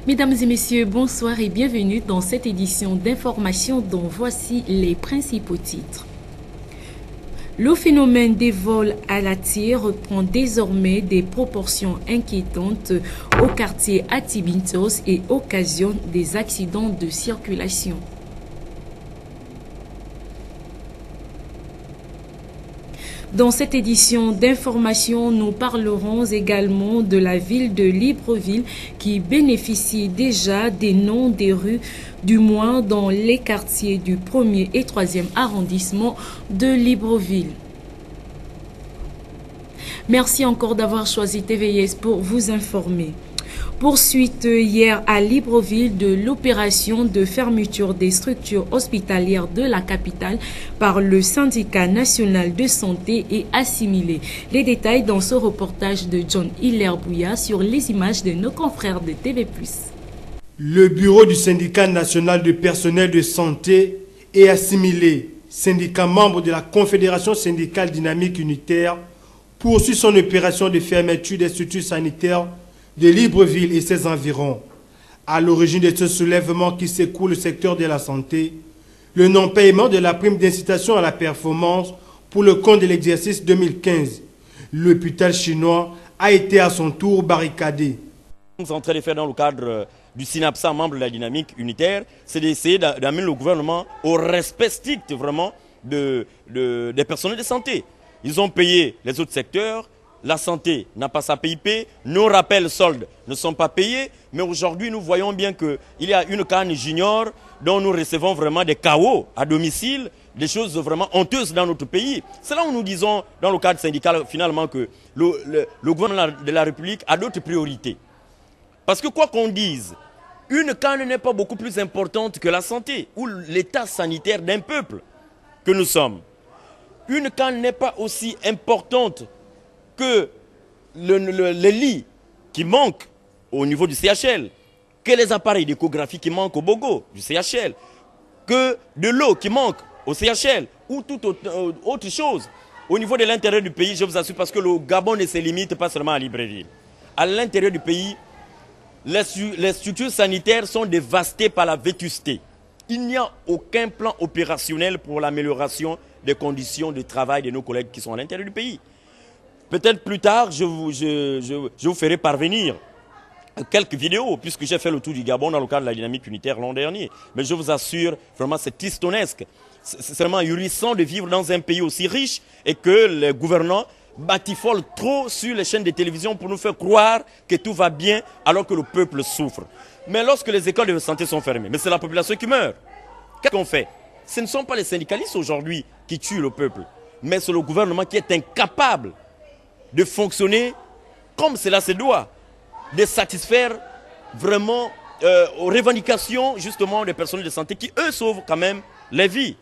Mesdames et messieurs, bonsoir et bienvenue dans cette édition d'information dont voici les principaux titres. Le phénomène des vols à la tire prend désormais des proportions inquiétantes au quartier Atibintos et occasionne des accidents de circulation. Dans cette édition d'information, nous parlerons également de la ville de Libreville qui bénéficie déjà des noms des rues, du moins dans les quartiers du 1er et 3e arrondissement de Libreville. Merci encore d'avoir choisi TVS pour vous informer. Poursuite hier à Libreville de l'opération de fermeture des structures hospitalières de la capitale par le syndicat national de santé et assimilé. Les détails dans ce reportage de John Hilaire Bouya sur les images de nos confrères de TV+. Le bureau du syndicat national de personnel de santé et assimilé, syndicat membre de la Confédération syndicale dynamique unitaire, poursuit son opération de fermeture des structures sanitaires de Libreville et ses environs. À l'origine de ce soulèvement qui secoue le secteur de la santé, le non-paiement de la prime d'incitation à la performance pour le compte de l'exercice 2015. L'hôpital chinois a été à son tour barricadé. Ce que nous sommes en train de faire dans le cadre du SYNAPSA, membre de la dynamique unitaire, c'est d'essayer d'amener le gouvernement au respect strict vraiment des personnels de santé. Ils ont payé les autres secteurs. La santé n'a pas sa PIP, nos rappels soldes ne sont pas payés, mais aujourd'hui nous voyons bien qu'il y a une canne junior dont nous recevons vraiment des chaos à domicile, des choses vraiment honteuses dans notre pays. C'est là où nous disons dans le cadre syndical finalement que le gouvernement de la République a d'autres priorités. Parce que quoi qu'on dise, une canne n'est pas beaucoup plus importante que la santé ou l'état sanitaire d'un peuple que nous sommes. Une canne n'est pas aussi importante que les lits qui manquent au niveau du CHL, que les appareils d'échographie qui manquent au Bogo du CHL, que de l'eau qui manque au CHL ou toute autre chose. Au niveau de l'intérieur du pays, je vous assure, parce que le Gabon ne se limite pas seulement à Libreville. À l'intérieur du pays, les structures sanitaires sont dévastées par la vétusté. Il n'y a aucun plan opérationnel pour l'amélioration des conditions de travail de nos collègues qui sont à l'intérieur du pays. Peut-être plus tard, je vous ferai parvenir quelques vidéos, puisque j'ai fait le tour du Gabon dans le cadre de la dynamique unitaire l'an dernier. Mais je vous assure, vraiment, c'est histonesque. C'est vraiment ahurissant de vivre dans un pays aussi riche et que les gouvernants batifolent trop sur les chaînes de télévision pour nous faire croire que tout va bien alors que le peuple souffre. Mais lorsque les écoles de santé sont fermées, mais c'est la population qui meurt. Qu'est-ce qu'on fait? Ce ne sont pas les syndicalistes aujourd'hui qui tuent le peuple, mais c'est le gouvernement qui est incapable de fonctionner comme cela se doit, de satisfaire vraiment aux revendications justement des personnels de santé qui, eux, sauvent quand même les vies.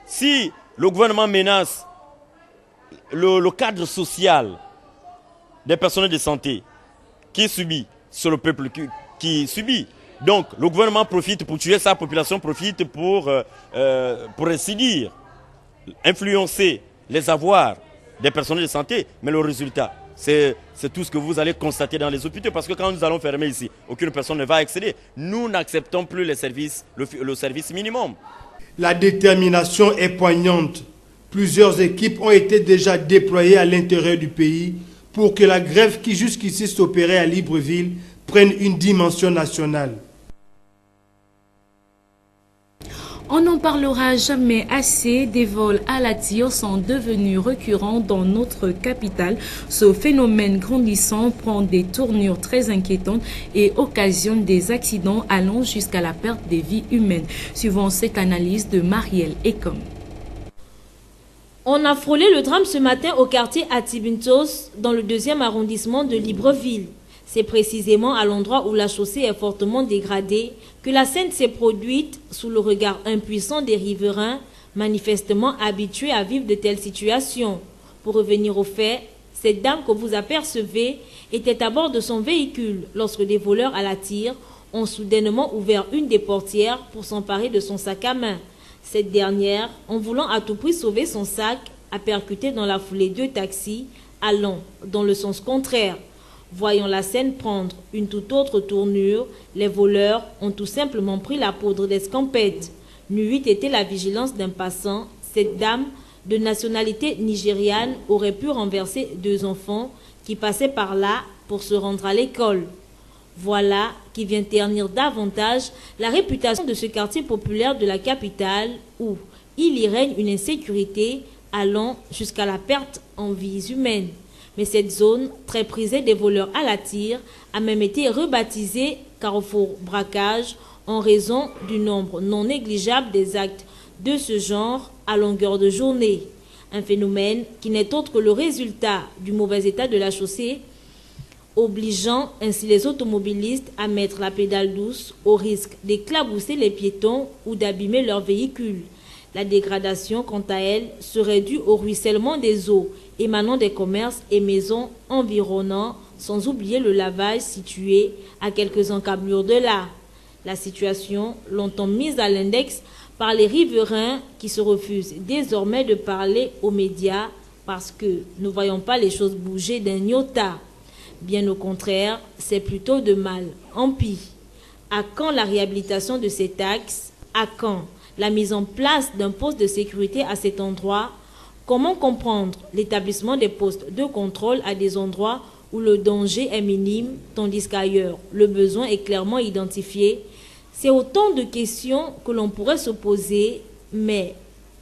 Si le gouvernement menace le cadre social des personnels de santé qui subit, c'est le peuple qui subit. Donc le gouvernement profite pour tuer sa population, profite pour ainsi dire, influencer les avoirs des personnels de santé, mais le résultat, c'est tout ce que vous allez constater dans les hôpitaux, parce que quand nous allons fermer ici, aucune personne ne va accéder. Nous n'acceptons plus les services, le service minimum. La détermination est poignante. Plusieurs équipes ont été déjà déployées à l'intérieur du pays pour que la grève qui jusqu'ici s'opérait à Libreville prenne une dimension nationale. On n'en parlera jamais assez, des vols à la tire sont devenus récurrents dans notre capitale. Ce phénomène grandissant prend des tournures très inquiétantes et occasionne des accidents allant jusqu'à la perte des vies humaines, suivant cette analyse de Marielle Ekom. On a frôlé le drame ce matin au quartier Atibintos, dans le 2e arrondissement de Libreville. C'est précisément à l'endroit où la chaussée est fortement dégradée que la scène s'est produite sous le regard impuissant des riverains, manifestement habitués à vivre de telles situations. Pour revenir aux faits, cette dame que vous apercevez était à bord de son véhicule lorsque des voleurs à la tire ont soudainement ouvert une des portières pour s'emparer de son sac à main. Cette dernière, en voulant à tout prix sauver son sac, a percuté dans la foulée 2 taxis allant dans le sens contraire. Voyant la scène prendre une toute autre tournure, les voleurs ont tout simplement pris la poudre d'escampette. N'eût été la vigilance d'un passant, cette dame de nationalité nigériane aurait pu renverser 2 enfants qui passaient par là pour se rendre à l'école. Voilà qui vient ternir davantage la réputation de ce quartier populaire de la capitale où il y règne une insécurité allant jusqu'à la perte en vies humaines. Mais cette zone, très prisée des voleurs à la tire, a même été rebaptisée carrefour braquage en raison du nombre non négligeable des actes de ce genre à longueur de journée. Un phénomène qui n'est autre que le résultat du mauvais état de la chaussée, obligeant ainsi les automobilistes à mettre la pédale douce au risque d'éclabousser les piétons ou d'abîmer leurs véhicules. La dégradation, quant à elle, serait due au ruissellement des eaux émanant des commerces et maisons environnants, sans oublier le lavage situé à quelques encablures de là. La situation, longtemps mise à l'index par les riverains qui se refusent désormais de parler aux médias parce que ne voyons pas les choses bouger d'un iota. Bien au contraire, c'est plutôt de mal en pis. À quand la réhabilitation de cet axe? À quand la mise en place d'un poste de sécurité à cet endroit? Comment comprendre l'établissement des postes de contrôle à des endroits où le danger est minime, tandis qu'ailleurs, le besoin est clairement identifié? C'est autant de questions que l'on pourrait se poser, mais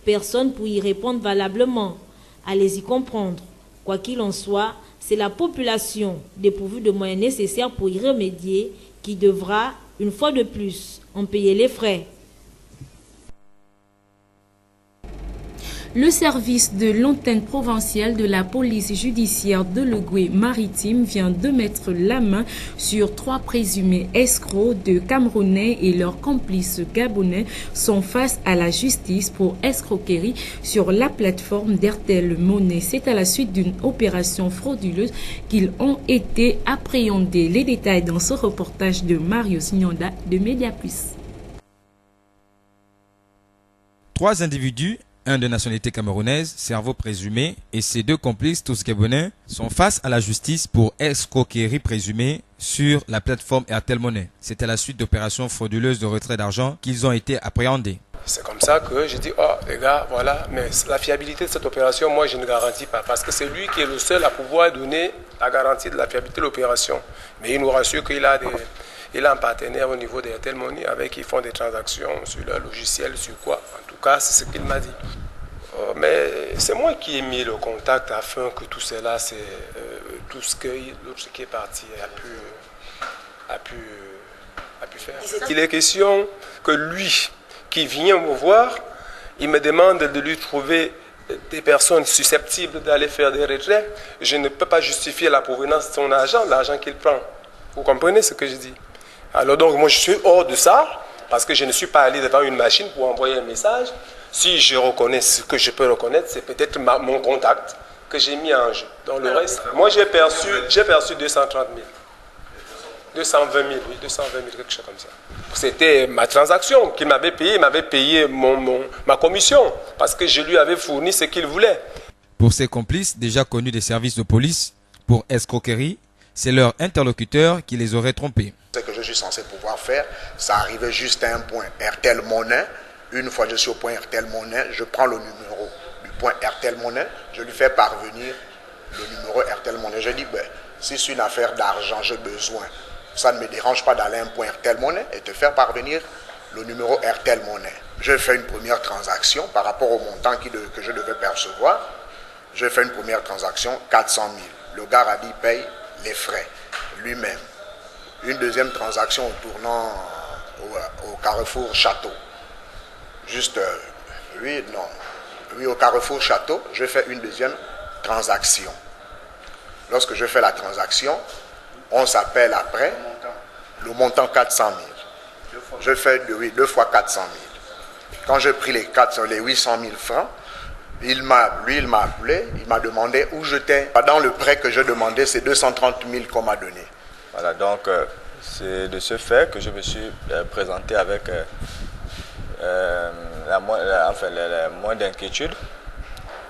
personne pour y répondre valablement. Allez-y comprendre. Quoi qu'il en soit, c'est la population, dépourvue de moyens nécessaires pour y remédier, qui devra, une fois de plus, en payer les frais. Le service de l'antenne provinciale de la police judiciaire de Logoué-Maritime vient de mettre la main sur 3 présumés escrocs de Camerounais et leurs complices gabonais sont face à la justice pour escroquerie sur la plateforme d'Airtel Money. C'est à la suite d'une opération frauduleuse qu'ils ont été appréhendés. Les détails dans ce reportage de Mario Signonda de Mediaplus. 3 individus, un de nationalité camerounaise, cerveau présumé, et ses 2 complices, tous gabonais, sont face à la justice pour escroquerie présumée sur la plateforme Airtel Money. C'est à la suite d'opérations frauduleuses de retrait d'argent qu'ils ont été appréhendés. C'est comme ça que j'ai dit, oh les gars, voilà, mais la fiabilité de cette opération, moi je ne garantis pas, parce que c'est lui qui est le seul à pouvoir donner la garantie de la fiabilité de l'opération. Mais il nous rassure qu'il a un partenaire au niveau d'Airtel Money avec qui ils font des transactions sur leur logiciel, sur quoi. En tout cas, c'est ce qu'il m'a dit. Mais c'est moi qui ai mis le contact afin que tout cela, tout ce que l'autre qui est parti a pu faire. Il est question que lui, qui vient me voir, il me demande de lui trouver des personnes susceptibles d'aller faire des retraits. Je ne peux pas justifier la provenance de son argent, l'argent qu'il prend. Vous comprenez ce que je dis? Alors donc moi je suis hors de ça, parce que je ne suis pas allé devant une machine pour envoyer un message. Si je reconnais ce que je peux reconnaître, c'est peut-être mon contact que j'ai mis en jeu. Dans le reste, moi j'ai perçu 230 000. 220 000, oui, 220 000, quelque chose comme ça. C'était ma transaction qu'il m'avait payé. Il m'avait payé ma commission parce que je lui avais fourni ce qu'il voulait. Pour ses complices, déjà connus des services de police pour escroquerie, c'est leur interlocuteur qui les aurait trompés. Ce que je suis censé pouvoir faire, ça arrivait juste à un point Airtel Money. Une fois que je suis au point Airtel Money, je prends le numéro du point Airtel Money, je lui fais parvenir le numéro Airtel Money. Je dis, si c'est une affaire d'argent, j'ai besoin. Ça ne me dérange pas d'aller à un point Airtel Money et te faire parvenir le numéro Airtel Money. Je fais une première transaction par rapport au montant que je devais percevoir. Je fais une première transaction, 400 000. Le gars a dit, paye les frais lui-même. Une deuxième transaction au tournant au Carrefour Château. Au Carrefour Château, je fais une deuxième transaction. Lorsque je fais la transaction, on s'appelle après le montant 400 000. Je fais 2 fois 400 000. Quand j'ai pris les 800 000 francs, il m'a appelé, il m'a demandé où j'étais. Dans le prêt que je demandais, c'est 230 000 qu'on m'a donné. Voilà, donc c'est de ce fait que je me suis présenté avec la moins d'inquiétude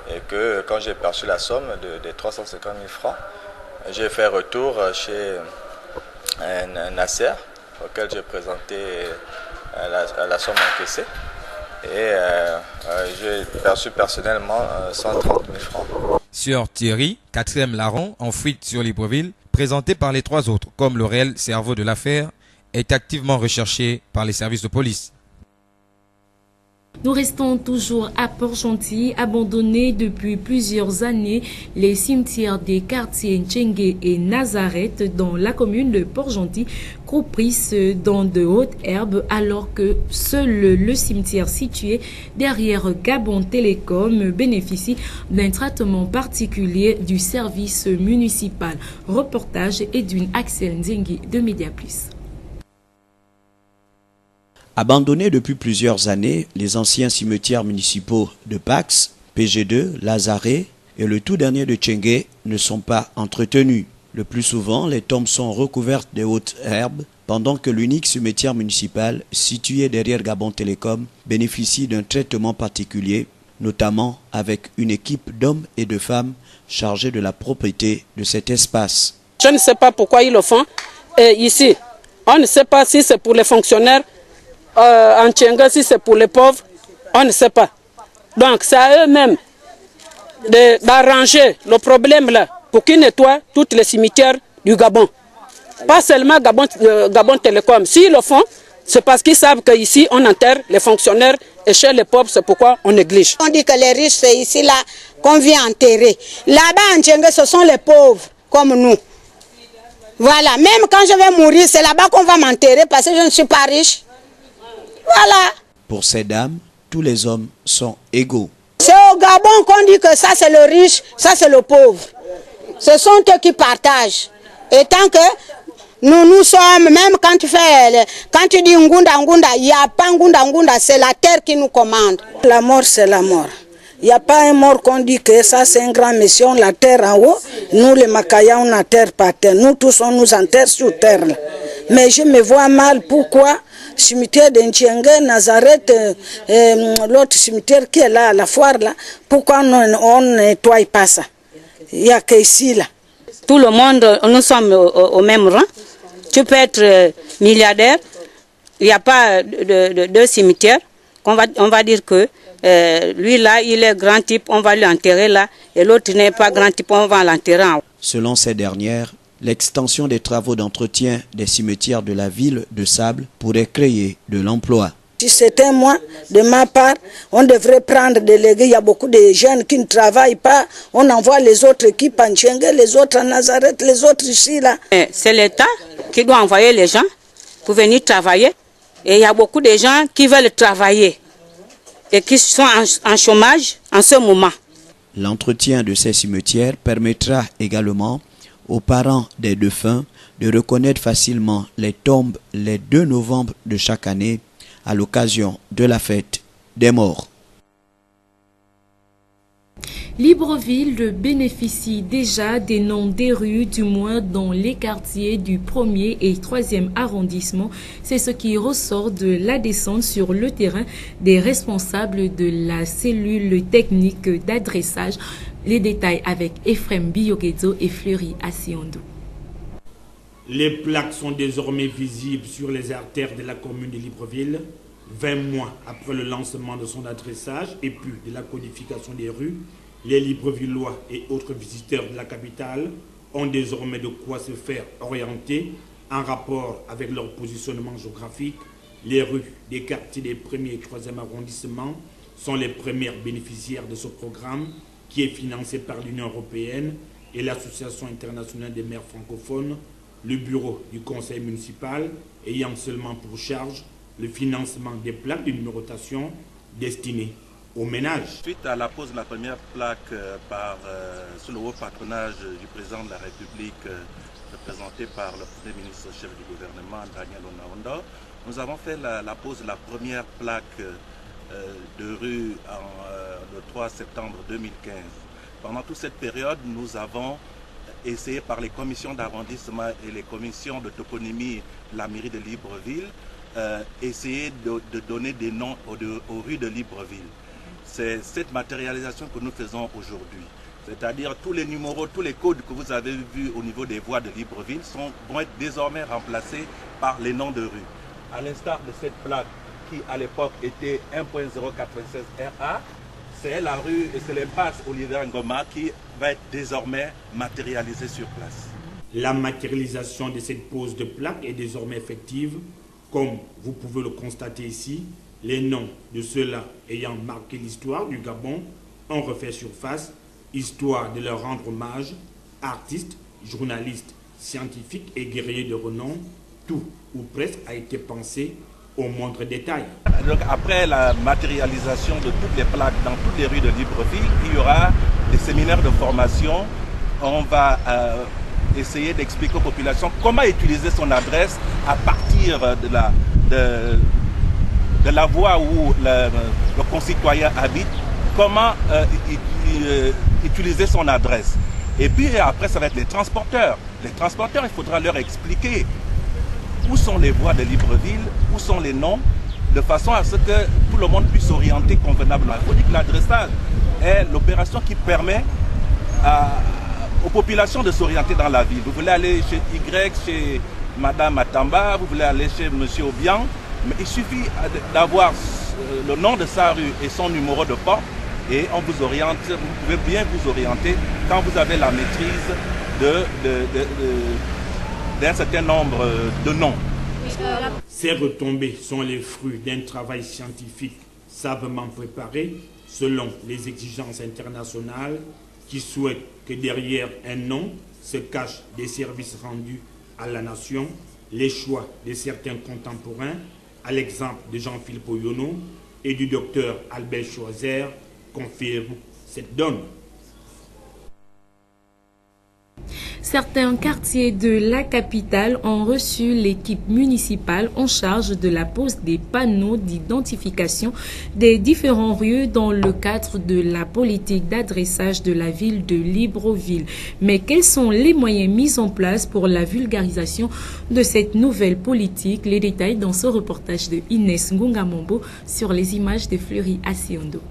et que quand j'ai perçu la somme des 350 000 francs, j'ai fait retour chez Nasser, auquel j'ai présenté la somme encaissée. Et j'ai perçu personnellement 130 000 francs. Sieur Thierry, 4e larron, en fuite sur Libreville, présenté par les 3 autres comme le réel cerveau de l'affaire, est activement recherché par les services de police. Nous restons toujours à Port-Gentil, abandonnés depuis plusieurs années. Les cimetières des quartiers Ntchengue et Nazareth dans la commune de Port-Gentil croupissent dans de hautes herbes alors que seul le cimetière situé derrière Gabon Télécom bénéficie d'un traitement particulier du service municipal. Reportage Edwin Axel Nzengi de Média Plus. Abandonnés depuis plusieurs années, les anciens cimetières municipaux de Pax, PG2, Lazaret et le tout dernier de Ntchengue ne sont pas entretenus. Le plus souvent, les tombes sont recouvertes de hautes herbes, pendant que l'unique cimetière municipal situé derrière Gabon Télécom bénéficie d'un traitement particulier, notamment avec une équipe d'hommes et de femmes chargés de la propreté de cet espace. Je ne sais pas pourquoi ils le font. Et ici, on ne sait pas si c'est pour les fonctionnaires, en Ntchengue, si c'est pour les pauvres, on ne sait pas. Donc c'est à eux-mêmes d'arranger le problème là pour qu'ils nettoient tous les cimetières du Gabon. Pas seulement Gabon Télécom. S'ils le font, c'est parce qu'ils savent qu'ici on enterre les fonctionnaires et chez les pauvres, c'est pourquoi on néglige. On dit que les riches, c'est ici là qu'on vient enterrer. Là-bas en Ntchengue, ce sont les pauvres comme nous. Voilà, même quand je vais mourir, c'est là-bas qu'on va m'enterrer parce que je ne suis pas riche. Voilà. Pour ces dames, tous les hommes sont égaux. C'est au Gabon qu'on dit que ça c'est le riche, ça c'est le pauvre. Ce sont eux qui partagent. Et tant que nous sommes, même quand tu dis Ngunda, il n'y a pas Ngunda, c'est la terre qui nous commande. La mort, c'est la mort. Il n'y a pas un mort qu'on dit que ça c'est un grand mission, la terre en haut. Nous les Makaya, on enterre par terre. Nous tous, on nous enterre sur terre. Là. Mais je me vois mal, pourquoi cimetière de Ntchengue, Nazareth, l'autre cimetière qui est là, à la foire là, pourquoi on ne nettoie pas ça? Il n'y a qu'ici là. Tout le monde, nous sommes au même rang. Tu peux être milliardaire, il n'y a pas de cimetière. On va dire que lui là, il est grand type, on va l'enterrer là, et l'autre n'est pas grand type, on va l'enterrer en haut. Selon ces dernières, l'extension des travaux d'entretien des cimetières de la ville de Sable pourrait créer de l'emploi. Si c'était moi, de ma part, on devrait prendre des légués. Il y a beaucoup de jeunes qui ne travaillent pas. On envoie les autres équipes en Ntchengue, les autres en Nazareth, les autres ici là. C'est l'État qui doit envoyer les gens pour venir travailler. Et il y a beaucoup de gens qui veulent travailler et qui sont en chômage en ce moment. L'entretien de ces cimetières permettra également aux parents des défunts de reconnaître facilement les tombes les 2 novembre de chaque année à l'occasion de la fête des morts. Libreville bénéficie déjà des noms des rues, du moins dans les quartiers du 1er et 3e arrondissement. C'est ce qui ressort de la descente sur le terrain des responsables de la cellule technique d'adressage. Les détails avec Ephrem Biyogezo et Fleury Assiondo. Les plaques sont désormais visibles sur les artères de la commune de Libreville, 20 mois après le lancement de son adressage et puis de la codification des rues. Les Librevillois et autres visiteurs de la capitale ont désormais de quoi se faire orienter en rapport avec leur positionnement géographique. Les rues des quartiers des 1er et 3e arrondissements sont les premières bénéficiaires de ce programme qui est financé par l'Union européenne et l'Association internationale des maires francophones, le bureau du conseil municipal ayant seulement pour charge le financement des plaques de numérotation destinées aux ménages. Suite à la pose de la première plaque sous le haut patronage du président de la République, représenté par le Premier ministre chef du gouvernement, Daniel Onaondo, nous avons fait la pose de la première plaque de rue le 3 septembre 2015. Pendant toute cette période, nous avons essayé par les commissions d'arrondissement et les commissions de toponymie de la mairie de Libreville, essayer de donner des noms aux rues de Libreville. C'est cette matérialisation que nous faisons aujourd'hui. C'est-à-dire tous les numéros, tous les codes que vous avez vus au niveau des voies de Libreville vont être désormais remplacés par les noms de rues. À l'instar de cette plaque qui à l'époque était 1.096 RA, c'est la rue et c'est l'impasse Olivier Ngoma qui va être désormais matérialisée sur place. La matérialisation de cette pose de plaque est désormais effective. Comme vous pouvez le constater ici, les noms de ceux-là ayant marqué l'histoire du Gabon ont refait surface, histoire de leur rendre hommage, artistes, journalistes, scientifiques et guerriers de renom. Tout ou presque a été pensé au moindre détail. Donc après la matérialisation de toutes les plaques dans toutes les rues de Libreville, il y aura des séminaires de formation. On va essayer d'expliquer aux populations comment utiliser son adresse à partir de la voie où le concitoyen habite, comment utiliser son adresse. Et puis après, ça va être les transporteurs. Les transporteurs, il faudra leur expliquer où sont les voies de Libreville, où sont les noms, de façon à ce que tout le monde puisse s'orienter convenablement. Il faut dire que l'adressage est l'opération qui permet aux populations de s'orienter dans la ville. Vous voulez aller chez Y, chez Madame Atamba, vous voulez aller chez Monsieur Obiang, mais il suffit d'avoir le nom de sa rue et son numéro de porte et on vous oriente, vous pouvez bien vous orienter quand vous avez la maîtrise d'un certain nombre de noms. Ces retombées sont les fruits d'un travail scientifique savamment préparé selon les exigences internationales qui souhaitent que derrière un nom se cachent des services rendus à la nation, les choix de certains contemporains, à l'exemple de Jean-Philippe Oyono et du docteur Albert Choiser, confirment cette donne. Certains quartiers de la capitale ont reçu l'équipe municipale en charge de la pose des panneaux d'identification des différents rues dans le cadre de la politique d'adressage de la ville de Libreville. Mais quels sont les moyens mis en place pour la vulgarisation de cette nouvelle politique? Les détails dans ce reportage de Inès Ngungamombo sur les images de Fleury Asiondo.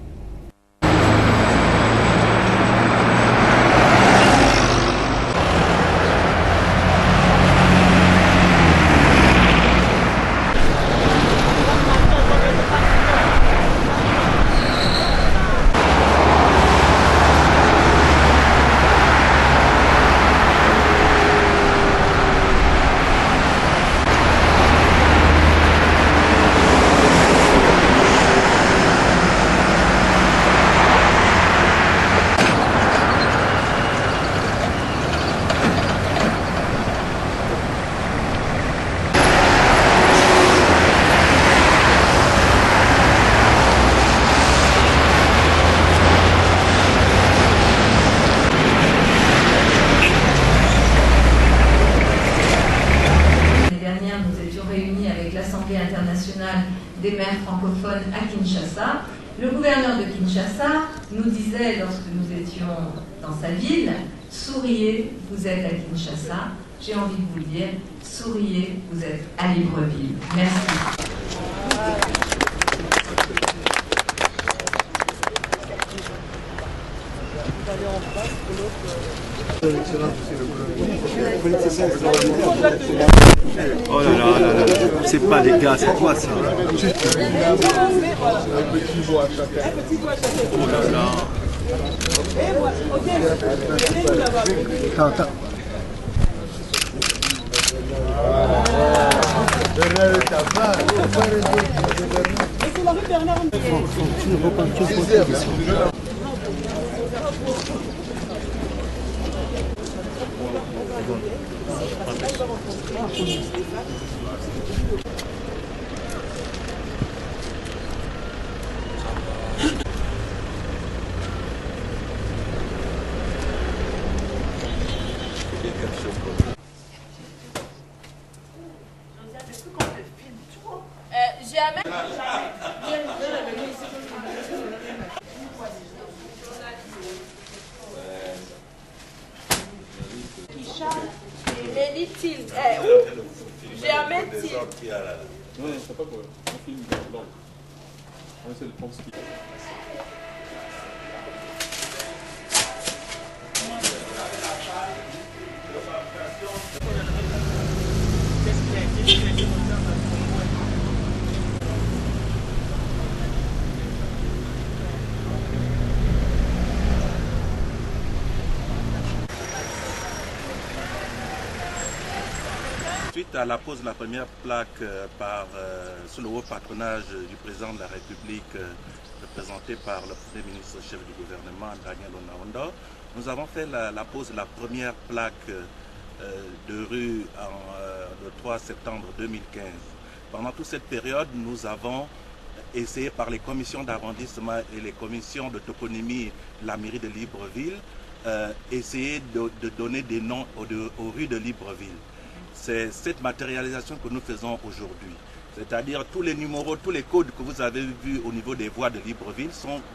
des maires francophones à Kinshasa. Le gouverneur de Kinshasa nous disait, lorsque nous étions dans sa ville, « Souriez, vous êtes à Kinshasa ». J'ai envie de vous le dire, souriez, vous êtes à Libreville. Merci. Oh là là là là, c'est pas des gars, c'est quoi ça? Oh là là. Attends. Suite à la pose de la première plaque sous le haut patronage du président de la République, représenté par le Premier ministre chef du gouvernement, Daniel Onaondo, nous avons fait la pose de la première plaque de rue le 3 septembre 2015. Pendant toute cette période, nous avons essayé par les commissions d'arrondissement et les commissions de toponymie de la mairie de Libreville, essayer de donner des noms aux rues de Libreville. C'est cette matérialisation que nous faisons aujourd'hui. C'est-à-dire tous les numéros, tous les codes que vous avez vus au niveau des voies de Libreville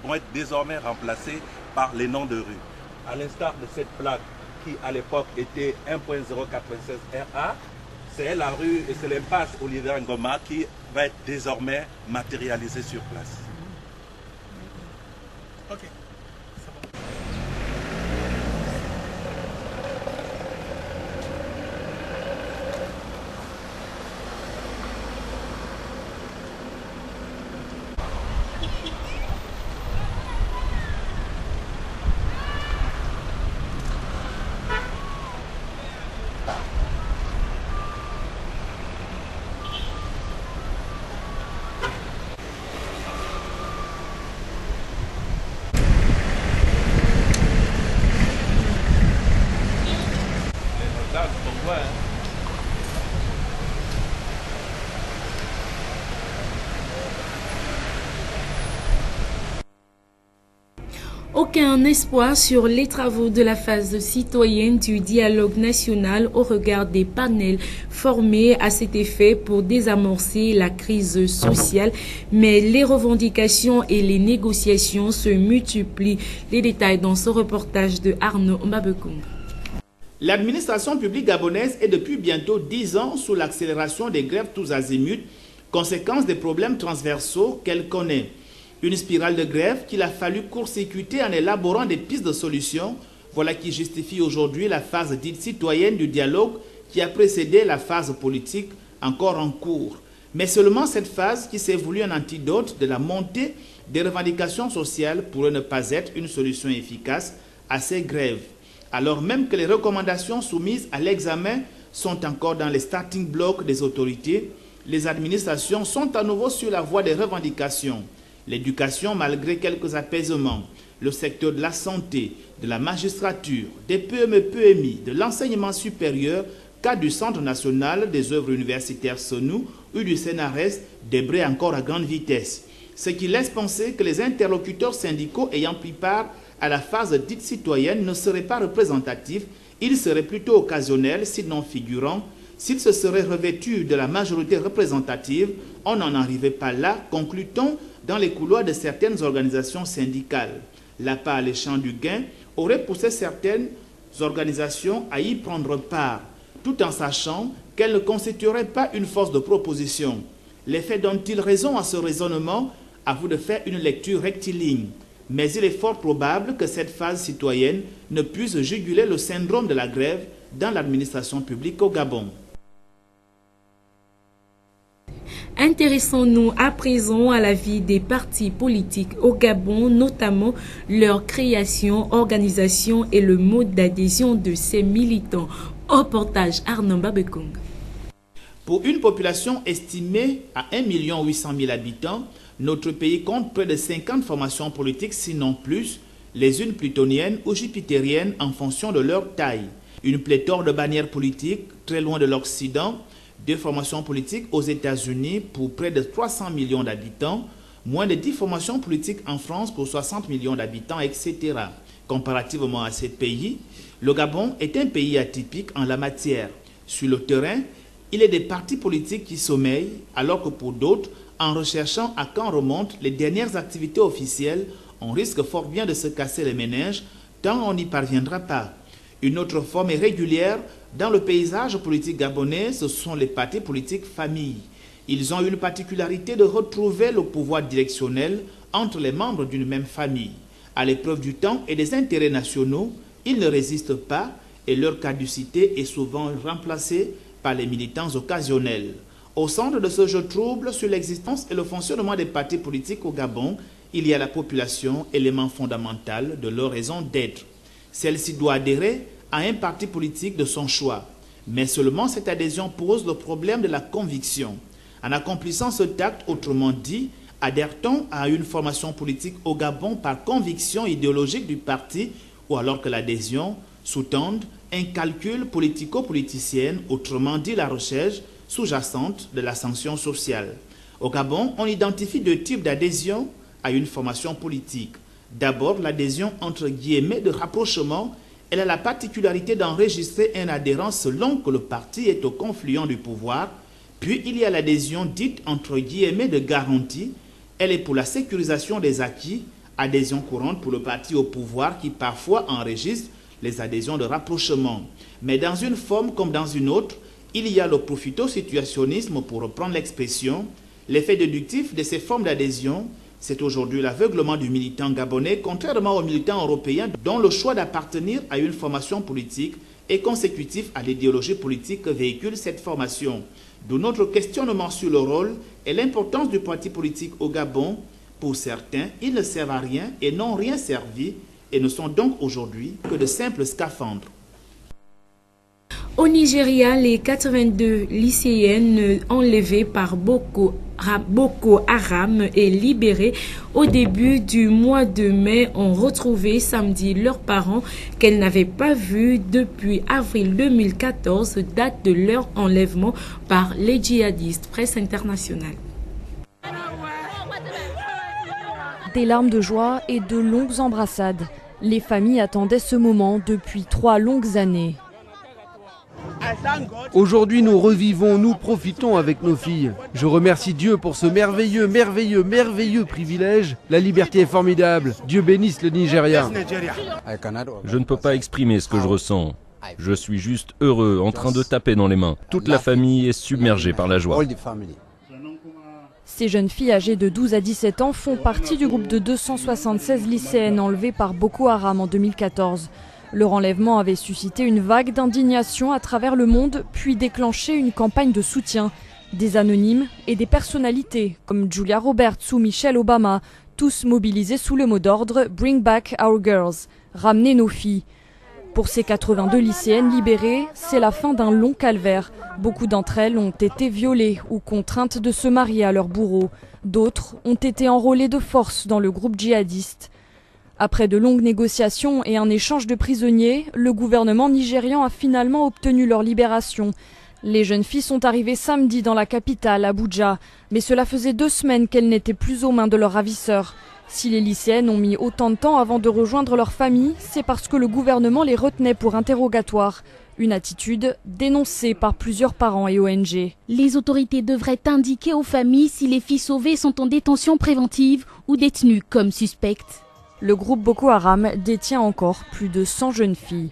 vont être désormais remplacés par les noms de rues. À l'instar de cette plaque qui à l'époque était 1.096 RA, c'est la rue et c'est l'impasse Olivier Ngoma qui va être désormais matérialisée sur place. Ok. Aucun espoir sur les travaux de la phase citoyenne du dialogue national au regard des panels formés à cet effet pour désamorcer la crise sociale, mais les revendications et les négociations se multiplient. Les détails dans ce reportage de Arnaud Mbabekong. L'administration publique gabonaise est depuis bientôt 10 ans sous l'accélération des grèves tous azimuts, conséquence des problèmes transversaux qu'elle connaît. Une spirale de grève qu'il a fallu court-circuiter en élaborant des pistes de solutions. Voilà qui justifie aujourd'hui la phase dite citoyenne du dialogue qui a précédé la phase politique encore en cours. Mais seulement cette phase qui s'est voulue un antidote de la montée des revendications sociales pourrait ne pas être une solution efficace à ces grèves. Alors même que les recommandations soumises à l'examen sont encore dans les starting blocks des autorités, les administrations sont à nouveau sur la voie des revendications. L'éducation, malgré quelques apaisements, le secteur de la santé, de la magistrature, des PME-PMI, de l'enseignement supérieur, cas du Centre national des œuvres universitaires SONU ou du CNRS débraye encore à grande vitesse. Ce qui laisse penser que les interlocuteurs syndicaux ayant pris part à la phase dite citoyenne ne seraient pas représentatifs, ils seraient plutôt occasionnels, sinon figurants. S'ils se seraient revêtus de la majorité représentative, on n'en arrivait pas là, conclut-on, dans les couloirs de certaines organisations syndicales. L'appât alléchant du gain aurait poussé certaines organisations à y prendre part, tout en sachant qu'elles ne constitueraient pas une force de proposition. Les faits donnent-ils raison à ce raisonnement? À vous de faire une lecture rectiligne. Mais il est fort probable que cette phase citoyenne ne puisse juguler le syndrome de la grève dans l'administration publique au Gabon. Intéressons-nous à présent à la vie des partis politiques au Gabon, notamment leur création, organisation et le mode d'adhésion de ces militants. Reportage Arnaud Mbabekong. Pour une population estimée à 1 800 000 habitants, notre pays compte près de 50 formations politiques, sinon plus, les unes plutoniennes ou jupitériennes en fonction de leur taille. Une pléthore de bannières politiques très loin de l'Occident, deux formations politiques aux États-Unis pour près de 300 millions d'habitants, moins de 10 formations politiques en France pour 60 millions d'habitants, etc. Comparativement à ces pays, le Gabon est un pays atypique en la matière. Sur le terrain, il est des partis politiques qui sommeillent, alors que pour d'autres, en recherchant à quand remontent les dernières activités officielles, on risque fort bien de se casser les méninges, tant on n'y parviendra pas. Une autre forme est régulière dans le paysage politique gabonais, ce sont les partis politiques familles. Ils ont une particularité de retrouver le pouvoir directionnel entre les membres d'une même famille. À l'épreuve du temps et des intérêts nationaux, ils ne résistent pas et leur caducité est souvent remplacée par les militants occasionnels. Au centre de ce jeu trouble sur l'existence et le fonctionnement des partis politiques au Gabon, il y a la population, élément fondamental de leur raison d'être. Celle-ci doit adhérer à un parti politique de son choix. Mais seulement cette adhésion pose le problème de la conviction. En accomplissant ce acte, autrement dit, adhère-t-on à une formation politique au Gabon par conviction idéologique du parti ou alors que l'adhésion sous-tende un calcul politico-politicien, autrement dit la recherche sous-jacente de la sanction sociale. Au Gabon, on identifie deux types d'adhésion à une formation politique. D'abord, l'adhésion entre guillemets de rapprochement. Elle a la particularité d'enregistrer un adhérent selon que le parti est au confluent du pouvoir. Puis il y a l'adhésion dite entre guillemets de garantie. Elle est pour la sécurisation des acquis, adhésion courante pour le parti au pouvoir qui parfois enregistre les adhésions de rapprochement. Mais dans une forme comme dans une autre, il y a le profito-situationnisme pour reprendre l'expression. L'effet déductif de ces formes d'adhésion, c'est aujourd'hui l'aveuglement du militant gabonais, contrairement aux militants européens dont le choix d'appartenir à une formation politique est consécutif à l'idéologie politique que véhicule cette formation. D'où notre questionnement sur le rôle et l'importance du parti politique au Gabon. Pour certains, ils ne servent à rien et n'ont rien servi et ne sont donc aujourd'hui que de simples scaphandres. Au Nigeria, les 82 lycéennes enlevées par Boko Haram et libérées au début du mois de mai ont retrouvé samedi leurs parents qu'elles n'avaient pas vus depuis avril 2014, date de leur enlèvement par les djihadistes. Presse internationale. Des larmes de joie et de longues embrassades. Les familles attendaient ce moment depuis 3 longues années. Aujourd'hui, nous revivons, nous profitons avec nos filles. Je remercie Dieu pour ce merveilleux privilège. La liberté est formidable. Dieu bénisse le Nigeria. Je ne peux pas exprimer ce que je ressens. Je suis juste heureux, en train de taper dans les mains. Toute la famille est submergée par la joie. Ces jeunes filles âgées de 12 à 17 ans font partie du groupe de 276 lycéennes enlevées par Boko Haram en 2014. Leur enlèvement avait suscité une vague d'indignation à travers le monde, puis déclenché une campagne de soutien. Des anonymes et des personnalités comme Julia Roberts ou Michelle Obama, tous mobilisés sous le mot d'ordre « Bring back our girls », ramener nos filles. Pour ces 82 lycéennes libérées, c'est la fin d'un long calvaire. Beaucoup d'entre elles ont été violées ou contraintes de se marier à leur bourreau. D'autres ont été enrôlées de force dans le groupe djihadiste. Après de longues négociations et un échange de prisonniers, le gouvernement nigérian a finalement obtenu leur libération. Les jeunes filles sont arrivées samedi dans la capitale, Abuja, mais cela faisait 2 semaines qu'elles n'étaient plus aux mains de leurs ravisseurs. Si les lycéennes ont mis autant de temps avant de rejoindre leur famille, c'est parce que le gouvernement les retenait pour interrogatoire. Une attitude dénoncée par plusieurs parents et ONG. Les autorités devraient indiquer aux familles si les filles sauvées sont en détention préventive ou détenues comme suspectes. Le groupe Boko Haram détient encore plus de 100 jeunes filles.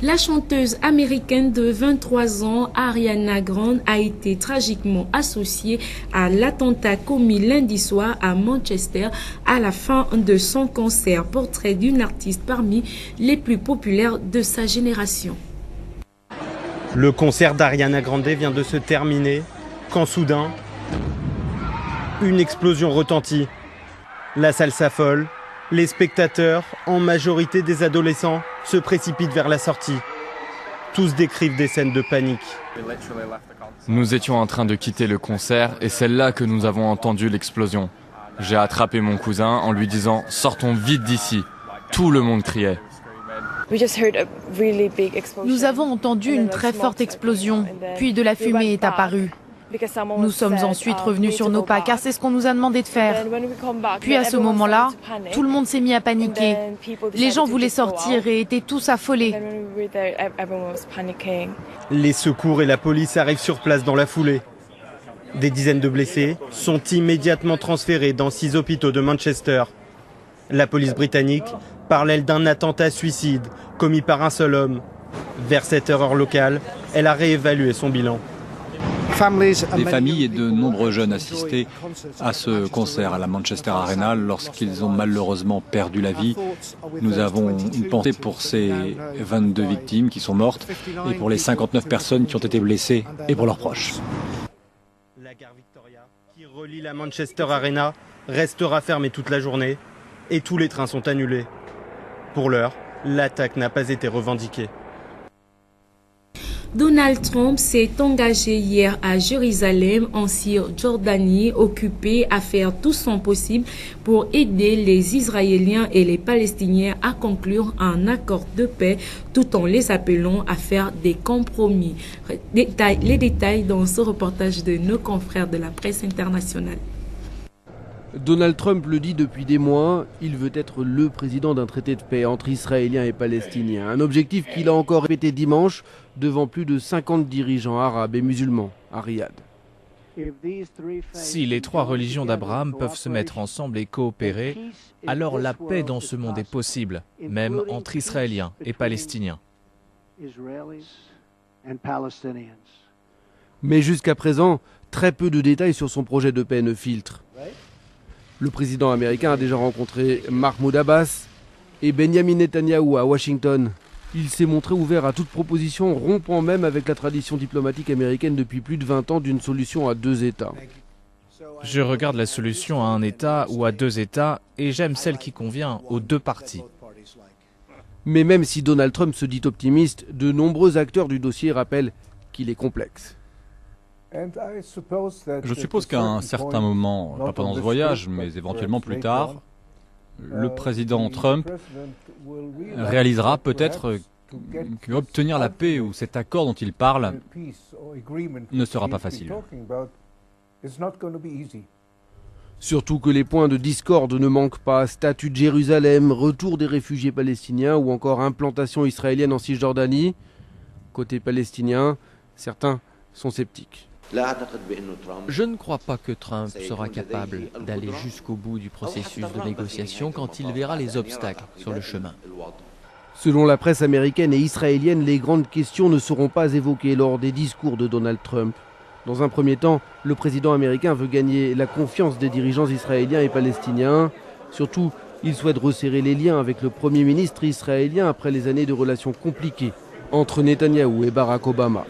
La chanteuse américaine de 23 ans, Ariana Grande, a été tragiquement associée à l'attentat commis lundi soir à Manchester à la fin de son concert. Portrait d'une artiste parmi les plus populaires de sa génération. Le concert d'Ariana Grande vient de se terminer quand soudain, une explosion retentit. La salle s'affole. Les spectateurs, en majorité des adolescents, se précipitent vers la sortie. Tous décrivent des scènes de panique. Nous étions en train de quitter le concert et c'est là que nous avons entendu l'explosion. J'ai attrapé mon cousin en lui disant « Sortons vite d'ici ». Tout le monde criait. Nous avons entendu une très forte explosion, puis de la fumée est apparue. Nous sommes ensuite revenus sur nos pas car c'est ce qu'on nous a demandé de faire. Puis à ce moment-là, tout le monde s'est mis à paniquer. Les gens voulaient sortir et étaient tous affolés. Les secours et la police arrivent sur place dans la foulée. Des dizaines de blessés sont immédiatement transférés dans 6 hôpitaux de Manchester. La police britannique parle elle d'un attentat suicide commis par un seul homme. Vers 7 heures locale, elle a réévalué son bilan. Des familles et de nombreux jeunes assistaient à ce concert à la Manchester Arena lorsqu'ils ont malheureusement perdu la vie. Nous avons une pensée pour ces 22 victimes qui sont mortes et pour les 59 personnes qui ont été blessées et pour leurs proches. La gare Victoria, qui relie la Manchester Arena, restera fermée toute la journée et tous les trains sont annulés. Pour l'heure, l'attaque n'a pas été revendiquée. Donald Trump s'est engagé hier à Jérusalem, en Cisjordanie, occupé à faire tout son possible pour aider les Israéliens et les Palestiniens à conclure un accord de paix, tout en les appelant à faire des compromis. Les détails dans ce reportage de nos confrères de la presse internationale. Donald Trump le dit depuis des mois, il veut être le président d'un traité de paix entre Israéliens et Palestiniens. Un objectif qu'il a encore répété dimanche devant plus de 50 dirigeants arabes et musulmans à Riyad. Si les trois religions d'Abraham peuvent se mettre ensemble et coopérer, alors la paix dans ce monde est possible, même entre Israéliens et Palestiniens. Mais jusqu'à présent, très peu de détails sur son projet de paix ne filtrent. Le président américain a déjà rencontré Mahmoud Abbas et Benjamin Netanyahou à Washington. Il s'est montré ouvert à toute proposition, rompant même avec la tradition diplomatique américaine depuis plus de 20 ans d'une solution à deux États. Je regarde la solution à un État ou à deux États et j'aime celle qui convient aux deux parties. Mais même si Donald Trump se dit optimiste, de nombreux acteurs du dossier rappellent qu'il est complexe. Je suppose qu'à un certain moment, pas pendant ce voyage, mais éventuellement plus tard, le président Trump réalisera peut-être qu'obtenir la paix ou cet accord dont il parle ne sera pas facile. Surtout que les points de discorde ne manquent pas. Statut de Jérusalem, retour des réfugiés palestiniens ou encore implantation israélienne en Cisjordanie. Côté palestinien, certains sont sceptiques. Je ne crois pas que Trump sera capable d'aller jusqu'au bout du processus de négociation quand il verra les obstacles sur le chemin. Selon la presse américaine et israélienne, les grandes questions ne seront pas évoquées lors des discours de Donald Trump. Dans un premier temps, le président américain veut gagner la confiance des dirigeants israéliens et palestiniens. Surtout, il souhaite resserrer les liens avec le Premier ministre israélien après les années de relations compliquées entre Netanyahou et Barack Obama.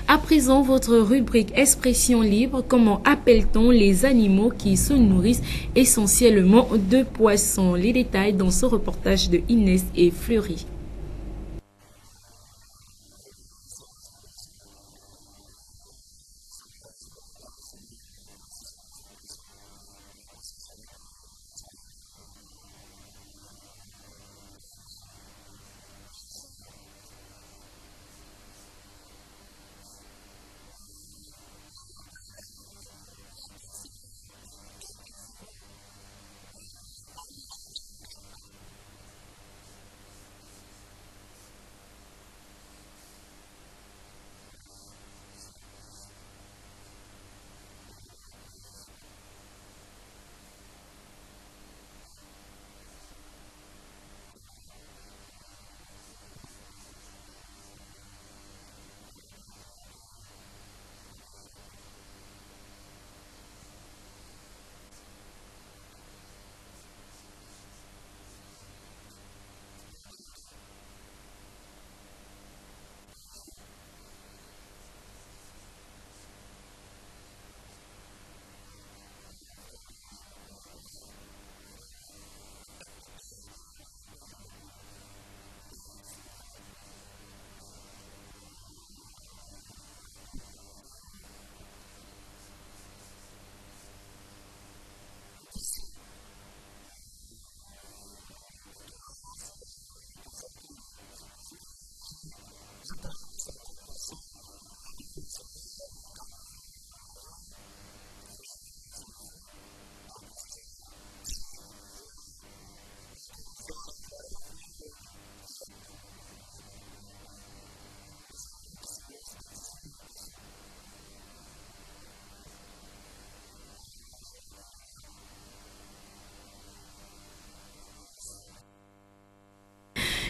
À présent, votre rubrique Expression libre. Comment appelle-t-on les animaux qui se nourrissent essentiellement de poissons? Les détails dans ce reportage de Inès et Fleury.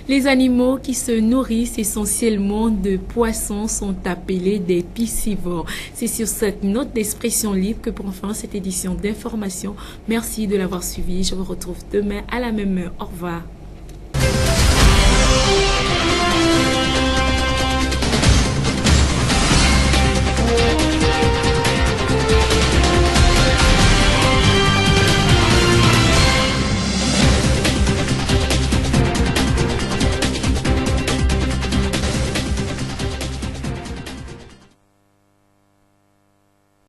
Les animaux qui se nourrissent essentiellement de poissons sont appelés des piscivores. C'est sur cette note d'expression libre que prend fin cette édition d'information. Merci de l'avoir suivi. Je vous retrouve demain à la même heure. Au revoir.